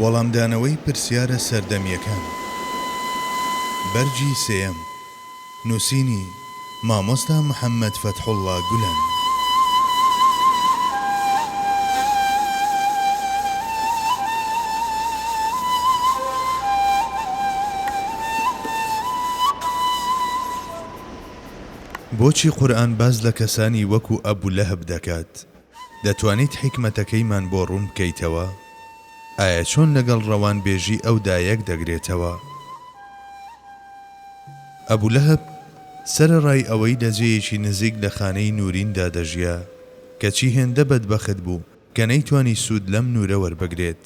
وەڵامدانەوەی پرسیارە سەردەمیەکان بەرجی سێیەم نووسینی مامۆستا محەممەد فەتحوڵڵا گولان. بۆچی قورئان باز لە کەسانی وەکو ئەبوو لەهەب دەکات؟ دەتوانیت حیکمەتەکەیمان بۆ ڕوون بکەیتەوە؟ ئایا چۆن لەگەڵ ڕەوان بێژی ئەودا یەک دەگرێتەوە؟ ئەبوو لەهەب سەرەڕای ئەوەی لە جێیەکی نزیک لە خانەی نوریندا دەژیا کەچی هێندە بەدبەخت بوو کە نەیتوانی سوود لەم نورە وەربگرێت.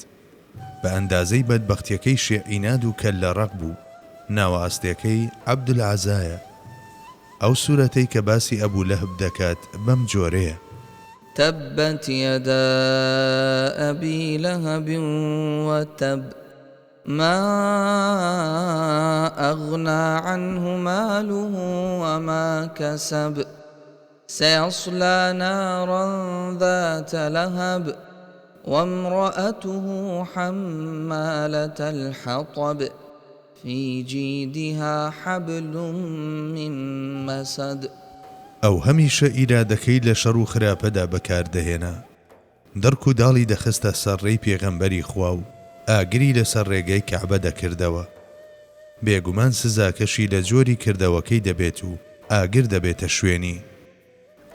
بە ئەندازەی بەدبەختیەکەی شێعیناد و کەللەڕەق بوو. ناوە ئەستێکەی عەبدولعەزایە. ئەو سورەتەی کە باسی ئەبوو لەهب دەکات بەم جۆرەیە: تبت يدا أبي لهب وتب ما أغنى عنه ماله وما كسب سيصلى نارا ذات لهب وامرأته حمالة الحطب في جيدها حبل من مسد. ئەو هەمیشە ئیرادەکەی لە شەڕ و خراپەدا بەکاردەهێنا. دەرک و داڵی دەخستە سەرڕێی پێغەمبەری خوا و ئاگری لەسەر ڕێگەی کەعبە دەکردەوە. بێگومان سزاکەشی لە جۆری کردەوەکەی دەبێت و ئاگر دەبێتە شوێنی.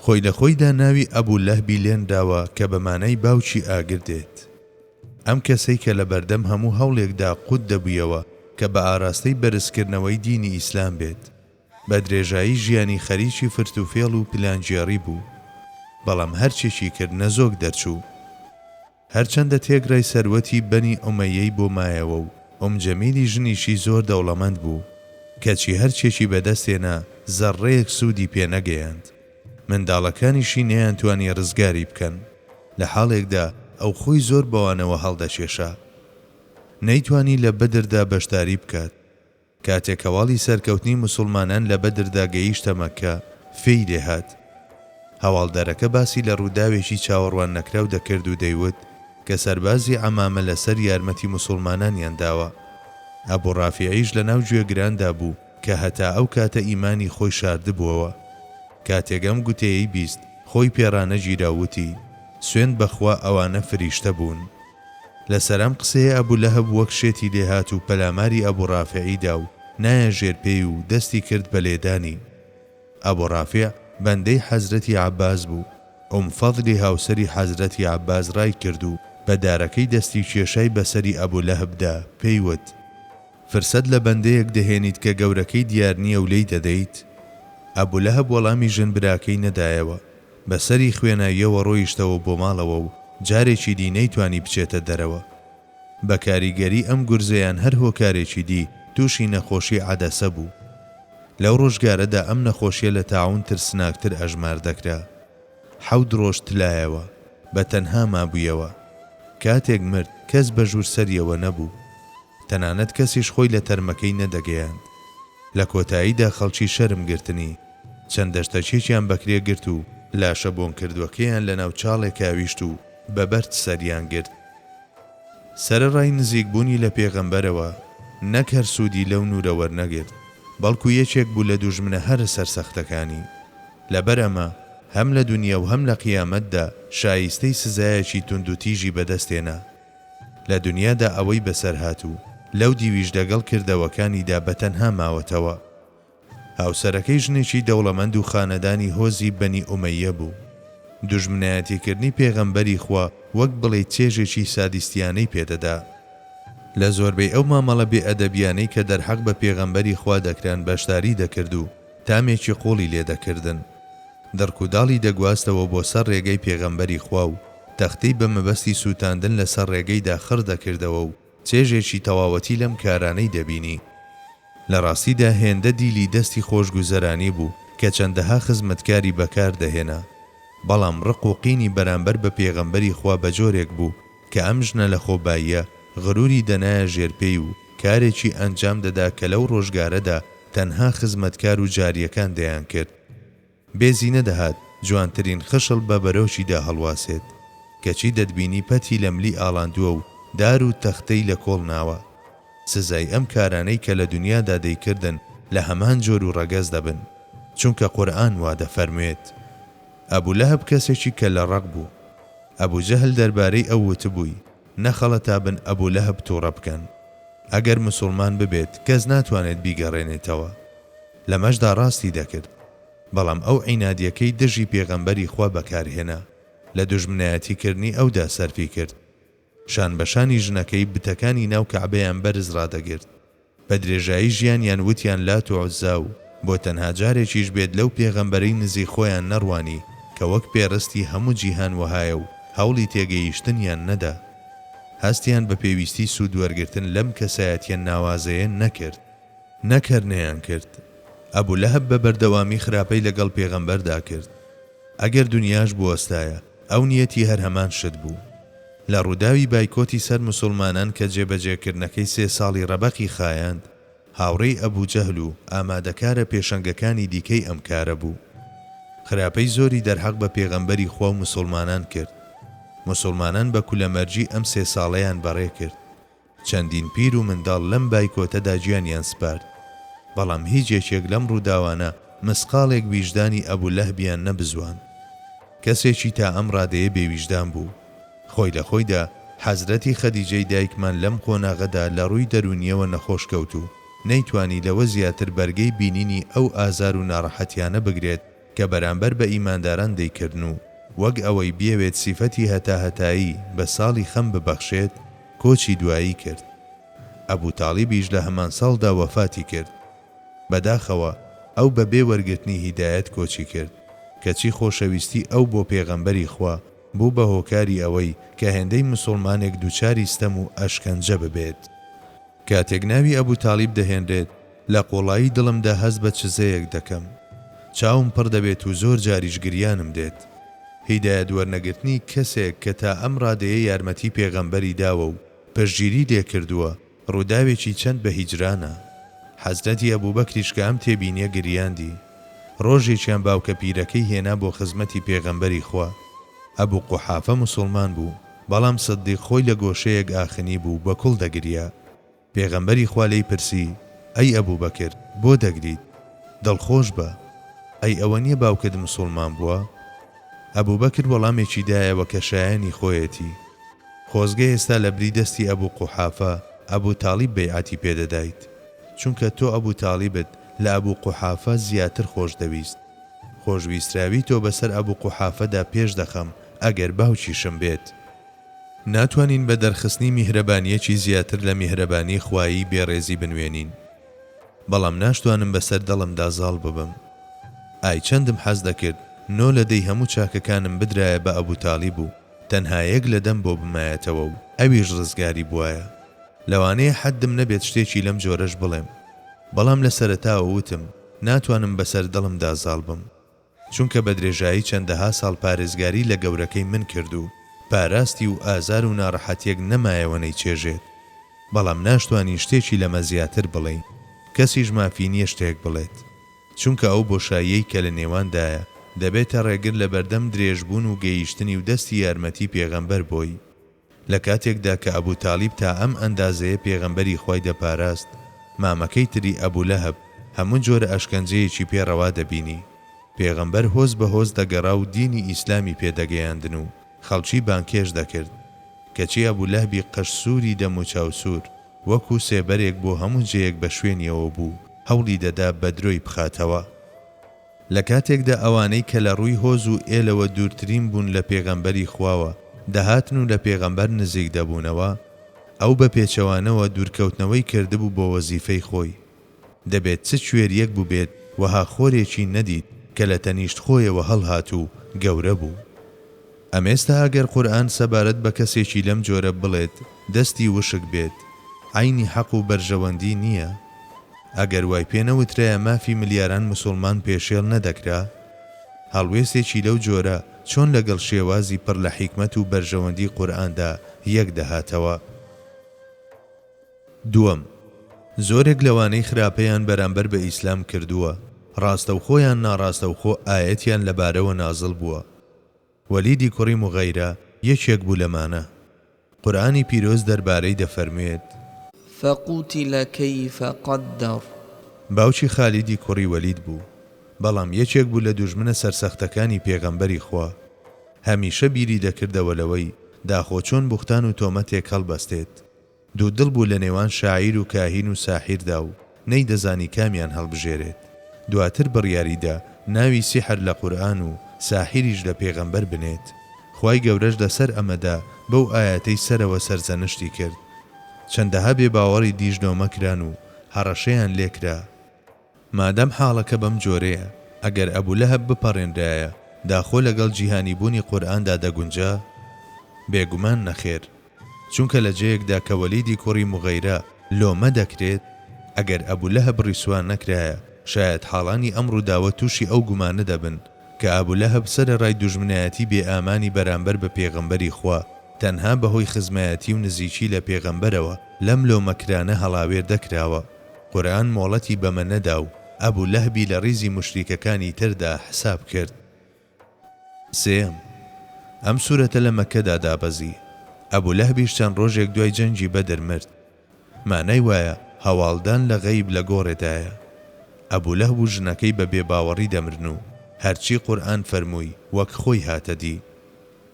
خۆی لە خۆیدا ناوی ئەبوو لەهبی لێن داوە کە بەمانەی باوکی ئاگر دێت. ئەم کەسەی کە لە بەردەم هەموو هەوڵێکدا قوت دەبوویەوە کە بە ئاراستەی بەرزکردنەوەی دینی ئیسلام بێت. بە درێژایی ژیانی خەریکی فرتوفێڵ و پلانگیێڕی بوو، بەڵام هەرچێکی کرد نەزۆک دەرچوو. هەرچەندە تێگرای سەروەتی بەنی ئومەیەی بۆ مایەوە و جەمیلی ژنیشی زۆر دەوڵەمەند بوو، کەچی هەرچێکی بەدەستێنا زەڕڕەیەک سوودی پێنەگەیاند. منداڵەکانیشی نەیانتوانی ڕزگاری بکەن. لە حاڵێکدا ئەو خۆی زۆر بەوانەوە هەڵدەچێشا. نەیتوانی لە بەدردا بەشداری بکات. کاتێک هەواڵی سەرکەوتنی موسڵمانان لە بەدردا گەیشتە مەککە فێی لێهات. هەواڵدارەکە باسی لە ڕووداوێکی چاوەڕوان نەکراو دەکرد و دەیوت کە سەربازی عەمامە لەسەر یارمەتی موسڵمانانیان داوە. ئەبوو ڕافیعیش لە ناو گوێگراندا بوو کە هەتا ئەو کاتە ئیمانی خۆی شاردبووەوە. کاتێک ئەم گوتەیەی بیست خۆی پێڕانە گیراوتی سوێند بەخوا ئەوانە فریشتە بوون. لەسەر ئەم قسەیە ئەبوو لەهەب وەک شێتی لێهات و پەلاماری ئەبوو ڕافیعیدا و نایەژێر پێی و دەستی کرد بە لێدانی. ئەبوو ڕافیع بەندەی حەزرەتی عەباس بوو. فەضلی هاوسەری حەزرەتی عەباس ڕای کرد و بە دارەکەی دەستی کێشای بەسەری ئەبوو لەهەبدا پێیوت فرسەت لە بەندەیەک دەهێنیت کە گەورەکەی دیار نییە و لێی دەدەیت؟ ئەبوو لەهەب وەڵامی ژنبراکەی نەدایەوە. بەسەری خوێناییەوە ڕۆیشتەوە بۆ ماڵەوە و جارێکی دی نەیتوانی بچێتە دەرەوە. بە کاریگەری ئەم گورزەیان هەر هۆکارێکی دی تووشی نەخۆشی عەدەسە بوو. لەو ڕۆژگارەدا ئەم نەخۆشیە لە تاعون ترسناکتر ئەژمار دەکرا. 7 ڕۆژ تلایەوە بە تەنها مابوویەوە. کاتێک مرد کەس بە ژوور سەریەوە نەبوو. تەنانەت کەسیش خۆی لە تەرمەکەی نەدەگەیاند. لە کۆتاییدا خەڵکی شەرم گرتنی چەند دەشتەچێکیان بەکرێ گرت و لاشە بۆن کردوەکەیان لە ناو چاڵێک کاویشت و بەبەرد سەریان گرت. سەرەڕای نزیکبوونی لە پێغەمبەرەوە نەک هەر سوودی لەو نورە وەرنەگرت، بەڵکو یەکێک بوو لە دوژمنە هەرە سەرسەختەکانی. لەبەر ئەمە هەم لە دونیا و هەم لە قیامەتدا شایستەی سزایەکی تونند و تیژی بەدەستێنا. لە دنیادا ئەوەی بەسەر هاتوو لەو دیویش دەگەڵ کردەوەکانیدا بەتەنها ماوەتەوە. هاوسەرەکەی ژنێکی دەوڵەمەند و خانەدانی هۆزی بەنی ئومەیە بوو. دوژمنایەتیکردنی پێغەمبەری خوا وەک بڵێ چێژێکی سادیستیانەی پێدەدا. لە زۆربەی ئەو مامەڵە بێئەدەبیانەی کە دەرحەق بە پێغەمبەری خوا دەکران بەشداری دەکرد و تامێکی قوڵی لێدەکردن. دەرکوداڵی دەگواستەوە بۆ سەر ڕێگەی پێغەمبەری خوا و تەختەی بە مەبەستی سووتاندن لەسەر ڕێگەیدا خڕ دەکردەوە و چێژێکی تەواوەتی لەم کارانەی دەبینی. لە ڕاستیدا هێندە دیلی دەستی خۆشگوزەرانی بوو کە چەندەها خزمەتکاری بەکار دەهێنا. بەڵام ڕق و قینی بەرامبەر بە پێغەمبەری خوا بە جۆرێک بوو کە ئەم ژنە لە خۆباییە غروری دەنایە ژێرپێی و کارێکی ئەنجام دەدا کە لەو ڕۆژگارەدا تەنها خزمەتکار و جاریەکان دەیان کرد. بێزی نەدەهات جوانترین خشل بە بەرەوشیدا هەڵواسێت کەچی دەتبینی پەتی لە ملی ئاڵاندووە و دار و تەختەی لە کۆڵ ناوە. سزای ئەم کارانەی کە لە دنیادا دەیکردن لە هەمان جۆر و ڕەگەز دەبن، چونکە قورئان وا دەفەرموێت ئەبوو لەهەب کەسێکی کە لە ڕق بوو. ئەبوو جەهل دەربارەی ئەو وتبووی نەخەڵە تا بن ئەبوو لەهەب تووڕە بکەن. ئەگەر مسلمان ببێت کەس ناتوانێت بیگەڕێنێتەوە. لەمەشدا ڕاستی دەکرد، بەڵام ئەو عینادیەکەی دژی پێغەمبەری خوا بەکارهێنا، لە دوژمنایەتیکردنی ئەودا سەرفی کرد. شان بەشانی ژنەکەی بتەکانی ناو کەعبەیان بەرز ڕادەگرت. بە درێژایی ژیانیان وتیان لات و عوزا و بۆ تەنها جارێکیش بێت لەو پێغەمبەرەی نزیک خۆیان نەڕوانی کە وەک پێڕستی هەموو جیهان وهایە و هەوڵی تێگەیشتنیان نەدا. هەستیان بە پێویستی سوود وەرگرتن لەم کەسایەتیان ناوازەیە نەکرد، نەکردنیان کرد. ئەبوو لەهەب بە بەردەوامی خراپەی لەگەڵ پێغەمبەردا کرد. ئەگەر دنیاش بوەستایە ئەو نیەتی هەر هەمان شت بوو. لە ڕووداوی بایکۆتی سەر مسلمانان کە جێبەجێکردنەکەی 3 ساڵی ڕەبەقی خایاند، هاوڕێی ئەبوو جەهل و ئامادەکارە پێشەنگەکانی دیکەی ئەم کارە بوو. خراپەی زۆری دەرحەق بە پێغەمبەری خوا و مسلمانان کرد. مسلمانان بە کولەمەرجی ئەم 3 ساڵەیان بەڕێ کرد. چەندین پیر و منداڵ لەم بایکۆتەدا گیانیان سپارد، بەڵام هیچ یەکێک لەم ڕووداوانە مسقالێک ویژدانی ئەبوو لەهبیان نەبزوان. کەسێکی تا ئەم ڕادەیە بێویژدان بوو. خۆی لە خۆیدا حەزرەتی خەدیجەی دایکمان لەم قۆناغەدا لە ڕووی دەرونیەوە نەخۆش کەوت و نەیتوانی لەوە زیاتر بەرگەی بینینی ئەو ئازار و ناڕەحەتیانە بگرێت کە بەرامبەر بە ئیمانداران دەیکردن و وەک ئەوەی بیەوێت سیفەتی هەتاهەتایی بە ساڵی خەم ببەخشێت، کۆچی دوایی کرد. ئەبوو تاڵیبیش لە هەمان ساڵدا وەفاتی کرد. بەداخەوە ئەو بە بێ وەرگرتنی هیدایەت کۆچی کرد، کەچی خۆشەویستی ئەو بۆ پێغەمبەری خوا بوو بە هۆکاری ئەوەی کە هێندەی مسلمانێک دووچاری ستەم و ئەشکەنجە ببێت. کاتێک ناوی ئەبوو تاڵیب دەهێنرێت، لە قۆڵایی دڵمدا هەست بە چزەیەک دەکەم. چاوم پڕ دەبێت و زۆر جاریش گریانم دێت. هیدایەت وەرنەگرتنی کەسێک کە تا ئەم ڕادەیە یارمەتی پێغەمبەری داوە و پشگیری لێ کردووە ڕووداوێکی چەند بە هیجرانە. حەزرەتی ئەبووبەکریش کە ئەم تێبینیە گریاندی. ڕۆژێکیان باوکە پیرەکەی هێنا بۆ خزمەتی پێغەمبەری خوا. ئەبوو قوحافە مسلمان بوو، بەڵام سدیق خۆی لە گۆشەیەک ئاخنی بوو بە کوڵ دەگریا. پێغەمبەری خوا لێی پرسی: ئەی ئەبوو بەکر، بۆ دەگریت؟ دڵخۆش بە. ئەی ئەوە نییە باوکت مسلمان بووە؟ ئەبوو بەکر وەڵامێکی دایەوە کە شایانی خۆیەتی. خۆزگە ئێستا لە بری دەستی ئەبوو قوحافە ئەبوو تاڵیب بەیعەتی پێدەدایت، چونکە تۆ ئەبوو تاڵیبت لە ئەبوو قوحافە زیاتر خۆش دەویست. خۆشویستراوی تۆ بەسەر ئەبوو قوحافەدا پێش دەخەم ئەگەر باوکیشم بێت. ناتوانین بە دەرخستنی میهرەبانیەکی زیاتر لە میهرەبانی خوایی بێڕێزی بنوێنین، بەڵام ناشتوانم بەسەر دڵمدا زاڵ ببم. ئای چەندم حەز دەکرد نۆ لەدەی هەموو چاکەکانم بدرایە بە ئەبوو تاڵیب و تەنها یەک لە دەم بۆ بمایەتەوە و ئەویش ڕزگاری بووایە. لەوانەیە حەدم نەبێت شتێکی لەم جۆرەش بڵێم، بەڵام لە سەرەتاوە وتم ناتوانم بەسەر دڵمدا زاڵ بم، چونکە بە درێژایی چەندەها ساڵ پارێزگاری لە گەورەکەی من کرد و پاراستی و ئازار و ناڕەحەتیەک نەمایەوەنەی چێژێت. بەڵام ناشتوانی شتێکی لەمە زیاتر بڵێ، کەسیش مافی نییە شتێک بڵێت، چونکە ئەو بۆشاییەی کە لە نێواندایە دەبێتە ڕێگر لە بەردەم درێژبوون و گەیشتنی و دەستی یارمەتی پێغەمبەر بۆی. لە کاتێکدا کە ئەبوو تاڵیب تا ئەم ئەندازەیە پێغەمبەری خوای دەپاراست، مامەکەی تری ئەبوو لەهەب هەموو جۆرە ئەشکەنجەیەکی پێڕەوا دەبینی. پێغەمبەر هۆز بە هۆز دەگەڕا و دینی ئیسلامی پێدەگەیاندن و خەڵکی بانکێش دەکرد، کەچی ئەبوو لەهبی قەشسووری دەم و چاوسوور وەکو سێبەرێک بۆ هەموو جەیەک بە شوێنیەوە بوو، هەوڵی دەدا بە درۆی بخاتەوە. لە کاتێکدا ئەوانەی کە لە ڕووی هۆز و ئێلەوە دوورترین بوون لە پێغەمبەری خواوە دەهاتن و لە پێغەمبەر نزیک دەبوونەوە، ئەو بە پێچەوانەوە دوورکەوتنەوەی کردبوو بۆ وەزیفەی خۆی. دەبێت چ کوێریەک بووبێت وەها خۆرێکی نەدیت کە لە تەنیشت خۆیەوە هەڵهات و گەورە بوو. ئەمێستا ئەگەر قورئان سەبارەت بە کەسێکی لەم جۆرە بڵێت دەستی وشک بێت، عینی حەق و بەرژەوەندی نییە. ئەگەر وای پێنەوترایە مافی ملیاران مسلمان پێشێڵ نەدەکرا، هەڵوێستێکی لەو جۆرە چۆن لەگەڵ شێوازی پڕ لە حیکمەت و بەرژەوەندی قورئاندا یەک دەهاتەوە. دووەم، زۆرێک لەوانەی خراپەیان بەرامبەر بە ئیسلام کردووە، ڕاستەوخۆیان ناڕاستەوخۆ ئاەتیان لەبارەوە نازڵ بووە. وەلیدی کوڕی موغەیرە یەکێک بوو لەمانە. قورئانی پیرۆز دەربارەی دەفەرموێت فقتل كيف قدر باوکی خالیدی کوڕی وەلید بوو، بەڵام یەکێک بوو لە دوژمنە سەرسەختەکانی پێغەمبەری خوا. هەمیشە بیری دەکردەوە لەوەی داخۆچۆن بوختان و تۆمەتێک هەڵبەستێت. دوودڵ بوو لە نێوان شاعیر و کاهین و ساحیردا و نەیدەزانی کامیان هەڵبژێرێت. دواتر بڕیاریدا ناوی سیحر لە قورئان و ساحیریش لە پێغەمبەر بنێت. خوای گەورەش لەسەر ئەمەدا بەو ئاەتەی سەرەوە سەرزەنشتی کرد. چەندەها بێباوەڕی دیژنۆمە کران و هەڕەشەیان لێکرا. مادەم حاڵەکە بەم جۆرەیە، ئەگەر ئەبولەهەب بپەڕێنرایە داخۆ لەگەڵ جیهانی بوونی قورئاندا دەگونجا؟ بێگومان نەخێر، چونکە لە جەیەکدا کە وەلیدی کوڕی مغەیرە لۆمە دەکرێت، ئەگەر ئەبولەهەب ڕیسوان نەکرایە شاید حاڵانی ئەمڕوو داوە تووشی ئەو گومانە دەبن کە ئەبولەهەب سەرەڕای دوژمنایەتی بێ ئامانی بەرامبەر بە پێغەمبەری خوا تەنها بەهۆی خزمایەتی و نزیکی لە پێغەمبەرەوە لەم لۆمەکرانە هەڵاوێر دەکراوە. قورئان مۆڵەتی بەمە نەدا و ئەبولەهبی لە ڕیزی موشریکەکانی تردا حساب کرد. سێم، ئەم سوورەتە لە مەکەدا دابەزی. ئەبولەهبیش چەند ڕۆژێک دوای جەنگی بەدر مرد. مانای وایە هەواڵدان لە غەیب لە گۆڕێدایە. ئەبولەهب و ژنەکەی بە بێباوەڕی دەمرن و هەرچی قورئان فەرمووی وەک خۆی هاتە دی.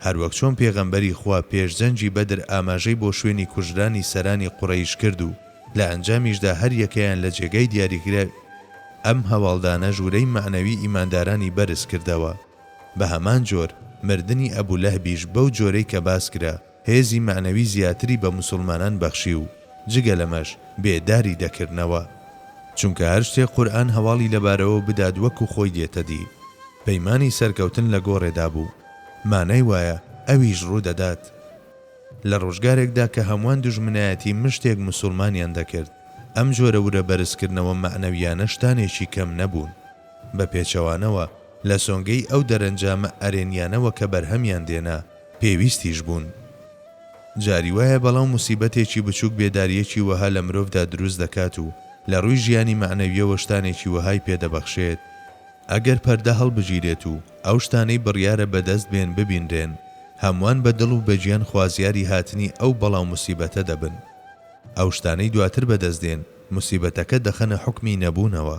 هەروەک چۆن پێغەمبەری خوا پێش جەنگی بەدر ئاماژەی بۆ شوێنی کوژرانی سەرانی قوڕەیش کرد و لە ئەنجامیشدا هەر یەکەیان لە جێگەی دیاریکرا ئەم هەواڵدانە ژوورەی معنەوی ئیماندارانی بەرز کردەوە. بە هەمان جۆر مردنی ئەبولەهبیش بەو جۆرەی کە باس کرا هێزی معنەوی زیاتری بە موسڵمانان بەخشی و جگە لەمەش بێداری دەکردنەوە. چونکە هەر شتێک قورئان هەواڵی لەبارەوە بدات وەکو خۆی دێتە دی. پەیمانی سەرکەوتن لە گۆڕێدا بوو، مانای وایە ئەویش ڕوو دەدات. لە ڕۆژگارێکدا کە هەمووان دوژمنایەتی مشتێک موسڵمانیان دەکرد، ئەم جۆرە ورە بەرزکردنەوە معنەویانە شتانێکی کەم نەبوون. بە پێچەوانەوە لە سۆنگەی ئەو دەرەنجامە ئەرێنیانەوە کە بەرهەمیان دێنا پێویستیش بوون. جاری وایە بەڵام موسیبەتێکی بچووک بێداریەکی وەها لە مرۆڤدا دروست دەکات و لە ڕووی ژیانی معنەویەوە شتانێکی وەهای پێدەبەخشێت. ئەگەر پەردە هەڵبژیرێت و ئەو شتانەی بڕیارە بەدەست بێن ببینرێن، هەمووان بە دڵ و بەجیان خوازیاری هاتنی ئەو بەڵاو موسیبەتە دەبن. ئەو شتانەی دواتر بەدەستدێن موسیبەتەکە دەخەنە حوکمی نەبوونەوە.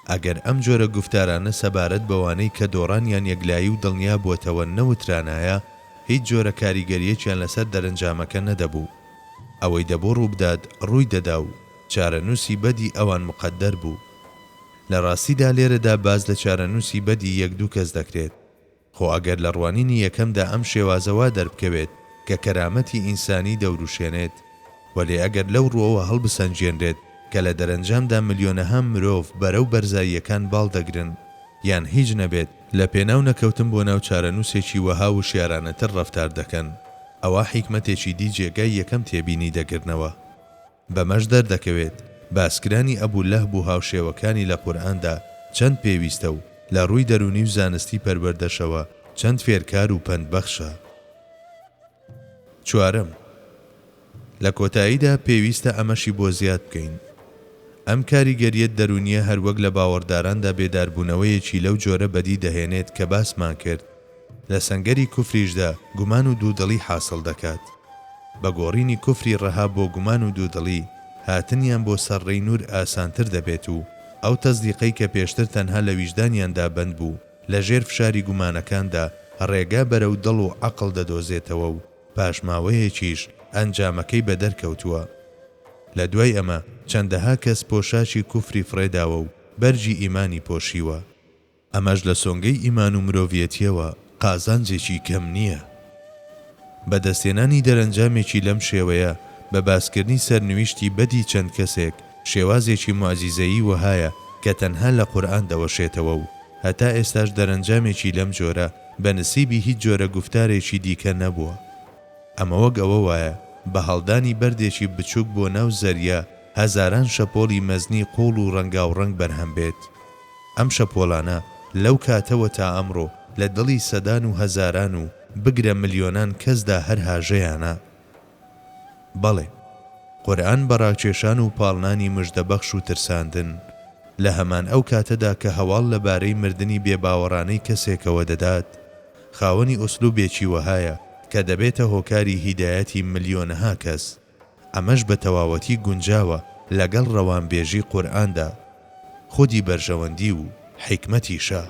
ئەگەر ئەم جۆرە گفتارانە سەبارەت بەوانەی کە دۆڕانیان یەکلایی و دڵنیا بووەتەوە نەوترانایە، هیچ جۆرە کاریگەریەکیان لەسەر دەرەنجامەکە نەدەبوو. ئەوەی دەبوو ڕووبدات ڕووی دەدا و چارەنووسی بەدی ئەوان مقەدەر بوو. لە ڕاستیدا لێرەدا باز لە چارەنووسی بەدی یەک دوو کەس دەکرێت. خۆ ئەگەر لە ڕوانینی یەکەمدا ئەم شێوازەوە دەربکەوێت کە کەرامەتی ئینسانی دەوروشێنێت، وەلێ ئەگەر لەو ڕووەوە هەڵبسەنجێنرێت کە لە دەرەنجامدا ملیۆنەها مرۆڤ بەرەو بەرزاییەکان باڵدەگرن، یان هیچ نەبێت لە پێناو نەکەوتن بۆ ناو چارەنووسێکی وەها و شیارانەتر ڕەفتار دەکەن، ئەوە حیکمەتێکی دی جێگای یەکەم تێبینی دەگرنەوە. بەمەش دەردەکەوێت باسکرانی ئەبولەهب و هاوشێوەکانی لە قورئاندا چەند پێویستە و لە ڕووی دەرونی و زانستی پەروەردەشەوە چەند فێرکار و پەندبەخشە. چوارەم، لە کۆتاییدا پێویستە ئەمەشی بۆ زیاد بکەین. ئەم کاریگەریەت دەرونیە هەروەک لە باوەڕداراندا بێداربوونەوەیەکی لەو جۆرە بەدی دەهێنێت کە باسمان کرد. لە سەنگەری کوفریشدا گومان و دوودڵی حاصل دەکات. بە گۆڕینی کوفری ڕەها بۆ گومان و دوودڵی هاتنیان بۆ سەرڕێی نور ئاسانتر دەبێت و ئەو تەزدیقەی کە پێشتر تەنها لە ویژدانیاندا بەند بوو لە ژێر فشاری گومانەکاندا ڕێگا بەرەو دڵ و عەقڵ دەدۆزێتەوە و پاشماوەیەکیش ئەنجامەکەی بەدەرکەوتووە. لە دوای ئەمە چەندەها کەس پۆشاچی کوفری فڕێداوە و بەرجی ئیمانی پۆشیوە. ئەمەش لە سۆنگەی ئیمان و مرۆڤیەتیەوە قازانجێکی کەم نییە. بەدەستێنانی دەرەنجامێکی لەم شێوەیە بە باسکردنی سەرنویشتی بەدی چەند کەسێک شێوازێکی معجیزەیی وەهایە کە تەنها لە قورئان دەوەشێتەوە و هەتا ئێستاش دەرەنجامێکی لەم جۆرە بە نسیبی هیچ جۆرە گفتارێکی دیکە نەبووە. ئەمە وەک ئەوە وایە بە هەڵدانی بەردێکی بچووک بۆ ناو زەریا هەزاران شەپۆلی مەزنی قوڵ و ڕەنگاوڕەنگ بەرهەم بێت. ئەم شەپۆلانە لەو کاتەوە تا ئەمڕۆ لە دڵی سەدان و هەزاران و بگرە ملیۆنان کەسدا هەر هاژەیانە. بەڵێ، قورئان بەڕاکێشان و پاڵنانی مژدەبەخش و ترساندن لە هەمان ئەو کاتەدا کە هەواڵ لەبارەی مردنی بێباوەڕانەی کەسێکەوە دەدات، خاوەنی ئوسلوبێکی وەهایە کە دەبێتە هۆکاری هیدایەتی ملیۆنەها کەس. ئەمەش بە تەواوەتی گونجاوە لەگەڵ ڕەوانبێژی قورئاندا، خودی بەرژەوەندی و حیکمەتیشە.